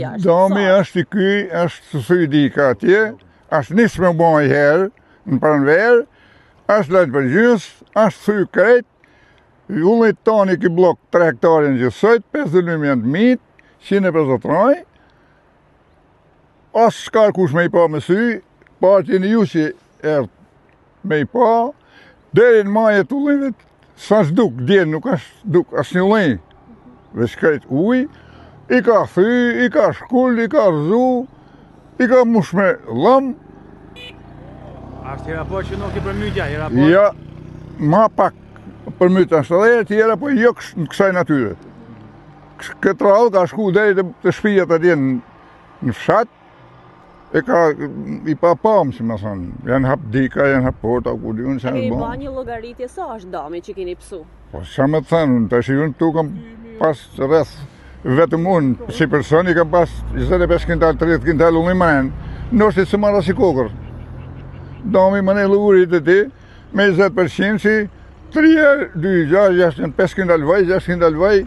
Dami është i ky, është sydi ka atje, është nisë me bo i herë, në pranverë, është lënë për gjys, është thy krejt, ullit tani ki blok 3 hektarin gjësojt, 52 janë të mitë, 150 raj, asë shkar kush me i pa me sy, partjen ju që erë me i pa, deri në majet ullimet, sa s'duk, djenë nuk është duk, asë një ullin, veç krejt uj, i ka thy, i ka shkull, i ka rzu, i ka mush me lëm. Ashtë hera po që nuk i përmytja, hera po? Ja, ma pak përmytja është edhe tjera, po jo në kësaj natyre. Këtë rallë ka shku deri të shpijat atje në fshat, e ka i pa pamë, si më thonë, janë hap dika, janë hap porta, ku di unë që janë Keni bon. ba një llogaritje sa është dami që keni pësu? Po që me të thënë, të shi unë tu kam pas rreth, vetëm unë, si person, i kam pas 25 kintal, 30 kintal unë i manë, nështë se marra si kokër. Dami më ne lurit e ti, me 20% si 3, 2, 6, 5 kintal vaj, 6 kintal vaj,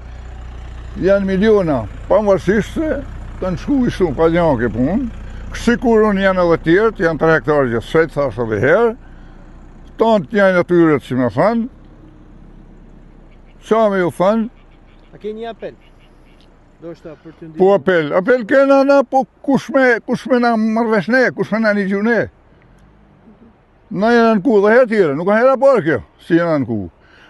janë miliona, pa më vërësisht se të në shku i shumë, pa janë ke punë. Sikur unë janë edhe tjerët, janë 3 hektarë gjithë sejtë, thashtë edhe herë, tonë janë atyret, si me thanë, qa me ju thanë. A ke një apel? Do shta për të ndinë? Po apel kena na, po kush me na marrvesh ne, kush me na një gjune. Na jena në ku dhe herë tjere, nuk ka hera parë kjo, si jena në ku.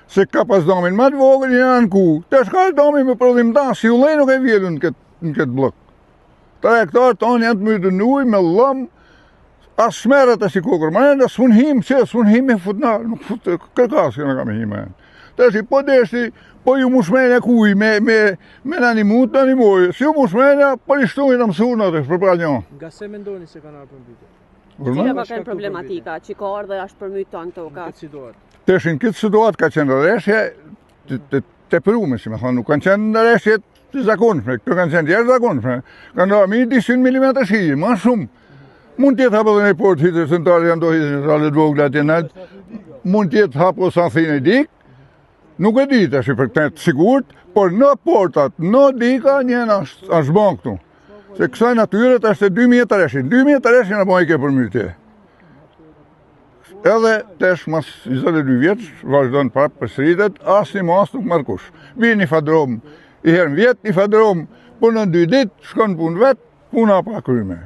Se ka pas damin ma të vogël, jena në ku. Të shka damin me prodhim da, si u lej nuk e vjelu në këtë blok. 3 hektarë tonë janë të myrë të nuj, me lëm, as shmerët e si kokër, ma janë, s'fun him, që s'fun him e futna, nuk fut, kërkas këna ka me him e janë. Të shi, po deshti, po ju mushmenja kuj, me në animut, në animoj, si ju mushmenja, po i shtuin në mësuna të shpërpra një. Nga se mendoni se kanë arë përmbytje? Cila ka qenë problematika, që ka ardhe është përmyt të në toka? Në këtë situatë? Të shin këtë situatë ka qenë rreshje të përume, si me thonë, nuk kanë qenë rreshje të zakonshme, këto kanë qenë tjerë zakonshme. Kanë do mi 200 mm shije, ma shumë. Mund tjetë hapë dhe në port hidrocentrale, janë do hidrocentrale të vogla atje nëtë, mund tjetë hapë o sa thine dik, nuk e di të shi për këtë sigurt, por në portat, në dika njën është bon këtu. Se kësaj natyret është 2000 të reshin. 2000 të reshin e bojke për mytje. Edhe tesh mas 22 vjetës, vazhdojnë prapë për sritet, asë një mas nuk mërkush. Vi një fadrom, i herën vjetë, një fadrom, punën 2 ditë, shkon punë vetë, puna pa kryme.